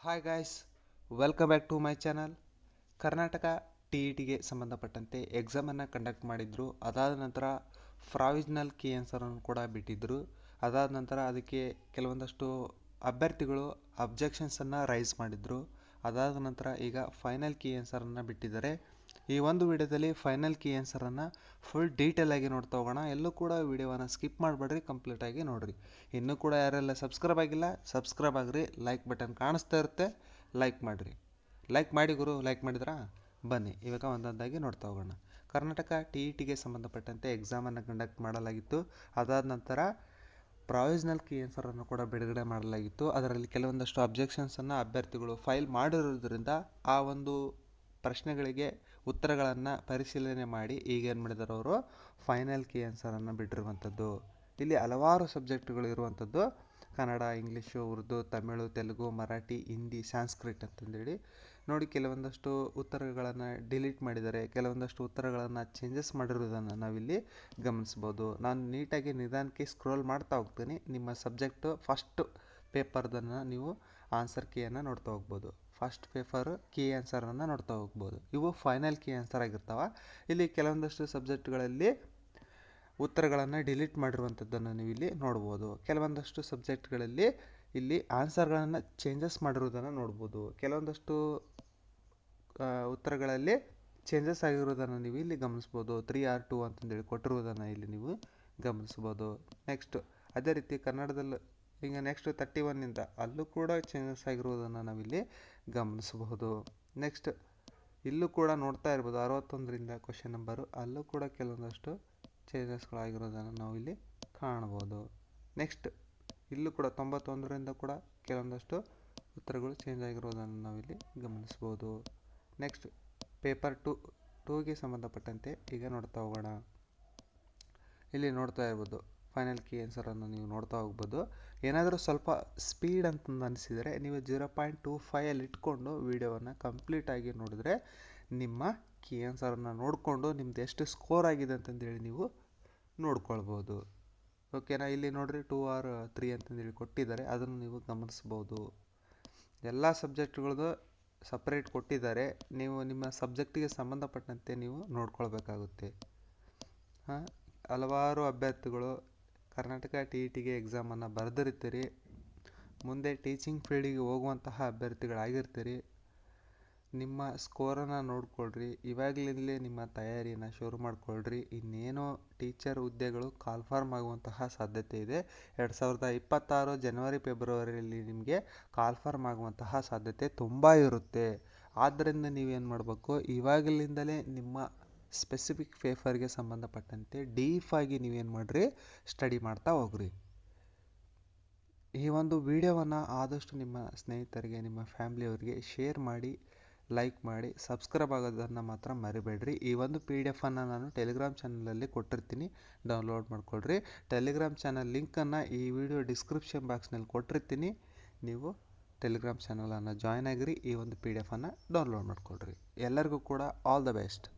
Hi guys, welcome back to my channel. Karnataka ಟಿ.ಇ.ಟಿಗೆ ಸಂಬಂಧಪಟ್ಟಂತೆ ಎಕ್ಸಾಮನ್ನು ಕಂಡಕ್ಟ್ ಮಾಡಿದರು. ಅದಾದ ನಂತರ ಪ್ರಾವಿಷನಲ್ ಕೀ ಆನ್ಸರನ್ನು ಕೂಡ ಬಿಟ್ಟಿದ್ದರು. ಅದಾದ ನಂತರ ಅದಕ್ಕೆ ಕೆಲವೊಂದಷ್ಟು ಅಭ್ಯರ್ಥಿಗಳು ಅಬ್ಜೆಕ್ಷನ್ಸನ್ನು ರೈಸ್ ಮಾಡಿದರು. ಅದಾದ ನಂತರ ಈಗ ಫೈನಲ್ ಕೀ ಆನ್ಸರನ್ನು ಬಿಟ್ಟಿದ್ದಾರೆ. ಈ ಒಂದು ವಿಡಿಯೋದಲ್ಲಿ ಫೈನಲ್ ಕೀ ಆನ್ಸರನ್ನು ಫುಲ್ ಡೀಟೇಲ್ ಆಗಿ ನೋಡ್ತಾ ಹೋಗೋಣ. ಎಲ್ಲೂ ಕೂಡ ವಿಡಿಯೋವನ್ನು ಸ್ಕಿಪ್ ಮಾಡಬೇಡ್ರಿ, ಕಂಪ್ಲೀಟಾಗಿ ನೋಡಿರಿ. ಇನ್ನೂ ಕೂಡ ಯಾರೆಲ್ಲ ಸಬ್ಸ್ಕ್ರೈಬ್ ಆಗಿಲ್ಲ ಸಬ್ಸ್ಕ್ರೈಬ್ ಆಗಿರಿ. ಲೈಕ್ ಬಟನ್ ಕಾಣಿಸ್ತಾ ಇರುತ್ತೆ, ಲೈಕ್ ಮಾಡಿರಿ. ಲೈಕ್ ಮಾಡಿ ಗುರು, ಲೈಕ್ ಮಾಡಿದ್ರಾ? ಬನ್ನಿ ಇವಾಗ ಒಂದೊಂದಾಗಿ ನೋಡ್ತಾ ಹೋಗೋಣ. ಕರ್ನಾಟಕ ಟಿ.ಇ.ಟಿಗೆ ಸಂಬಂಧಪಟ್ಟಂತೆ ಎಕ್ಸಾಮನ್ನು ಕಂಡಕ್ಟ್ ಮಾಡಲಾಗಿತ್ತು. ಅದಾದ ನಂತರ ಪ್ರಾವಿಷನಲ್ ಕೀ ಆನ್ಸರನ್ನು ಕೂಡ ಬಿಡುಗಡೆ ಮಾಡಲಾಗಿತ್ತು. ಅದರಲ್ಲಿ ಕೆಲವೊಂದಷ್ಟು ಅಬ್ಜೆಕ್ಷನ್ಸನ್ನು ಅಭ್ಯರ್ಥಿಗಳು ಫೈಲ್ ಮಾಡಿರೋದ್ರಿಂದ ಆ ಒಂದು ಪ್ರಶ್ನೆಗಳಿಗೆ ಉತ್ತರಗಳನ್ನು ಪರಿಶೀಲನೆ ಮಾಡಿ ಈಗ ಏನು ಮಾಡಿದ್ದಾರೆ, ಅವರು ಫೈನಲ್ ಕೀ ಆನ್ಸರನ್ನು ಬಿಟ್ಟಿರುವಂಥದ್ದು. ಇಲ್ಲಿ ಹಲವಾರು ಸಬ್ಜೆಕ್ಟ್ಗಳು ಇರುವಂಥದ್ದು: ಕನ್ನಡ, ಇಂಗ್ಲೀಷು, ಉರ್ದು, ತಮಿಳು, ತೆಲುಗು, ಮರಾಠಿ, ಹಿಂದಿ, ಸಂಸ್ಕೃತ ಅಂತಂದೇಳಿ ನೋಡಿ. ಕೆಲವೊಂದಷ್ಟು ಉತ್ತರಗಳನ್ನು ಡಿಲೀಟ್ ಮಾಡಿದ್ದಾರೆ, ಕೆಲವೊಂದಷ್ಟು ಉತ್ತರಗಳನ್ನು ಚೇಂಜಸ್ ಮಾಡಿರೋದನ್ನು ನಾವಿಲ್ಲಿ ಗಮನಿಸ್ಬೋದು. ನಾನು ನೀಟಾಗಿ ನಿಧಾನಕ್ಕೆ ಸ್ಕ್ರೋಲ್ ಮಾಡ್ತಾ ಹೋಗ್ತೀನಿ. ನಿಮ್ಮ ಸಬ್ಜೆಕ್ಟು ಫಸ್ಟ್ ಪೇಪರ್ದನ್ನು ನೀವು ಆನ್ಸರ್ ಕೀಯನ್ನು ನೋಡ್ತಾ ಹೋಗ್ಬೋದು. ಫಸ್ಟ್ ಪೇಪರ್ ಕೀ ಆನ್ಸರನ್ನು ನೋಡ್ತಾ ಹೋಗ್ಬೋದು. ಇವು ಫೈನಲ್ ಕೀ ಆನ್ಸರ್ ಆಗಿರ್ತಾವೆ. ಇಲ್ಲಿ ಕೆಲವೊಂದಷ್ಟು ಸಬ್ಜೆಕ್ಟ್ಗಳಲ್ಲಿ ಉತ್ತರಗಳನ್ನು ಡಿಲೀಟ್ ಮಾಡಿರುವಂಥದ್ದನ್ನು ನೀವು ಇಲ್ಲಿ ನೋಡ್ಬೋದು. ಕೆಲವೊಂದಷ್ಟು ಸಬ್ಜೆಕ್ಟ್ಗಳಲ್ಲಿ ಇಲ್ಲಿ ಆನ್ಸರ್ಗಳನ್ನು ಚೇಂಜಸ್ ಮಾಡಿರೋದನ್ನು ನೋಡ್ಬೋದು. ಕೆಲವೊಂದಷ್ಟು ಉತ್ತರಗಳಲ್ಲಿ ಚೇಂಜಸ್ ಆಗಿರೋದನ್ನು ನೀವು ಇಲ್ಲಿ ಗಮನಿಸ್ಬೋದು. 3R2 ಅಂತಂದೇಳಿ ಕೊಟ್ಟಿರುವುದನ್ನು ಇಲ್ಲಿ ನೀವು ಗಮನಿಸ್ಬೋದು. ನೆಕ್ಸ್ಟ್ ಅದೇ ರೀತಿ ಕನ್ನಡದಲ್ಲಿ ಈಗ ನೆಕ್ಸ್ಟ್ 31 ಅಲ್ಲೂ ಕೂಡ ಚೇಂಜಸ್ ಆಗಿರುವುದನ್ನು ನಾವಿಲ್ಲಿ ಗಮನಿಸಬಹುದು. ನೆಕ್ಸ್ಟ್ ಇಲ್ಲೂ ಕೂಡ ನೋಡ್ತಾ ಇರ್ಬೋದು, 61ರಿಂದ ಕ್ವಶನ್ ನಂಬರು, ಅಲ್ಲೂ ಕೂಡ ಕೆಲವೊಂದಷ್ಟು ಚೇಂಜಸ್ಗಳಾಗಿರೋದನ್ನು ನಾವು ಇಲ್ಲಿ ಕಾಣ್ಬೋದು. ನೆಕ್ಸ್ಟ್ ಇಲ್ಲೂ ಕೂಡ 91ರಿಂದ ಕೂಡ ಕೆಲವೊಂದಷ್ಟು ಉತ್ತರಗಳು ಚೇಂಜ್ ಆಗಿರೋದನ್ನು ನಾವಿಲ್ಲಿ ಗಮನಿಸ್ಬೋದು. ನೆಕ್ಸ್ಟ್ ಪೇಪರ್ 2ಗೆ ಸಂಬಂಧಪಟ್ಟಂತೆ ಈಗ ನೋಡ್ತಾ ಹೋಗೋಣ. ಇಲ್ಲಿ ನೋಡ್ತಾ ಇರ್ಬೋದು, ಫೈನಲ್ ಕೀ ಆನ್ಸರನ್ನು ನೀವು ನೋಡ್ತಾ ಹೋಗ್ಬೋದು. ಏನಾದರೂ ಸ್ವಲ್ಪ ಸ್ಪೀಡ್ ಅಂತಂದು ಅನಿಸಿದರೆ ನೀವು 0.25 ಇಟ್ಕೊಂಡು ವಿಡಿಯೋವನ್ನು ಕಂಪ್ಲೀಟಾಗಿ ನೋಡಿದ್ರೆ ನಿಮ್ಮ ಕೀ ಆನ್ಸರನ್ನು ನೋಡಿಕೊಂಡು ನಿಮ್ದು ಎಷ್ಟು ಸ್ಕೋರ್ ಆಗಿದೆ ಅಂತಂದೇಳಿ ನೀವು ನೋಡ್ಕೊಳ್ಬೋದು. ಓಕೆನಾ? ಇಲ್ಲಿ ನೋಡಿರಿ 2 or 3 ಅಂತಂದೇಳಿ ಕೊಟ್ಟಿದ್ದಾರೆ, ಅದನ್ನು ನೀವು ಗಮನಿಸ್ಬೋದು. ಎಲ್ಲ ಸಬ್ಜೆಕ್ಟ್ಗಳದ್ದು ಸಪ್ರೇಟ್ ಕೊಟ್ಟಿದ್ದಾರೆ, ನೀವು ನಿಮ್ಮ ಸಬ್ಜೆಕ್ಟಿಗೆ ಸಂಬಂಧಪಟ್ಟಂತೆ ನೀವು ನೋಡ್ಕೊಳ್ಬೇಕಾಗುತ್ತೆ. ಹಲವಾರು ಅಭ್ಯರ್ಥಿಗಳು ಕರ್ನಾಟಕ ಟಿ.ಇ.ಟಿಗೆ ಎಕ್ಸಾಮನ್ನು ಬರೆದಿರ್ತೀರಿ. ಮುಂದೆ ಟೀಚಿಂಗ್ ಫೀಲ್ಡಿಗೆ ಹೋಗುವಂತಹ ಅಭ್ಯರ್ಥಿಗಳಾಗಿರ್ತೀರಿ. ನಿಮ್ಮ ಸ್ಕೋರನ್ನು ನೋಡ್ಕೊಳ್ರಿ. ಇವಾಗಲಿಂದಲೇ ನಿಮ್ಮ ತಯಾರಿಯನ್ನು ಶುರು ಮಾಡಿಕೊಳ್ರಿ. ಇನ್ನೇನು ಟೀಚರ್ ಹುದ್ದೆಗಳು ಕಾಲ್ಫಾರ್ಮ್ ಆಗುವಂತಹ ಸಾಧ್ಯತೆ ಇದೆ. 2026 ಜನವರಿ ಫೆಬ್ರವರಿಯಲ್ಲಿ ನಿಮಗೆ ಕಾಲ್ಫಾರ್ಮ್ ಆಗುವಂತಹ ಸಾಧ್ಯತೆ ತುಂಬ ಇರುತ್ತೆ. ಆದ್ದರಿಂದ ನೀವೇನು ಮಾಡಬೇಕು, ಇವಾಗಲಿಂದಲೇ ನಿಮ್ಮ ಸ್ಪೆಸಿಫಿಕ್ ಪೇಪರ್ಗೆ ಸಂಬಂಧಪಟ್ಟಂತೆ ಡೀಫಾಗಿ ನೀವೇನು ಮಾಡಿರಿ, ಸ್ಟಡಿ ಮಾಡ್ತಾ ಹೋಗ್ರಿ. ಈ ಒಂದು ವಿಡಿಯೋವನ್ನು ಆದಷ್ಟು ನಿಮ್ಮ ಸ್ನೇಹಿತರಿಗೆ, ನಿಮ್ಮ ಫ್ಯಾಮಿಲಿಯವರಿಗೆ ಶೇರ್ ಮಾಡಿ, ಲೈಕ್ ಮಾಡಿ, ಸಬ್ಸ್ಕ್ರೈಬ್ ಆಗೋದನ್ನು ಮಾತ್ರ ಮರಿಬೇಡ್ರಿ. ಈ ಒಂದು PDF-ಅನ್ನು ನಾನು ಟೆಲಿಗ್ರಾಮ್ ಚಾನಲಲ್ಲಿ ಕೊಟ್ಟಿರ್ತೀನಿ, ಡೌನ್ಲೋಡ್ ಮಾಡ್ಕೊಳ್ರಿ. ಟೆಲಿಗ್ರಾಮ್ ಚಾನಲ್ ಲಿಂಕನ್ನು ಈ ವಿಡಿಯೋ ಡಿಸ್ಕ್ರಿಪ್ಷನ್ ಬಾಕ್ಸ್ನಲ್ಲಿ ಕೊಟ್ಟಿರ್ತೀನಿ. ನೀವು ಟೆಲಿಗ್ರಾಮ್ ಚಾನಲನ್ನು ಜಾಯ್ನ್ ಆಗಿರಿ, ಈ ಒಂದು PDF-ಅನ್ನು ಡೌನ್ಲೋಡ್ ಮಾಡ್ಕೊಳ್ರಿ. ಎಲ್ಲರಿಗೂ ಕೂಡ ಆಲ್ ದ ಬೆಸ್ಟ್.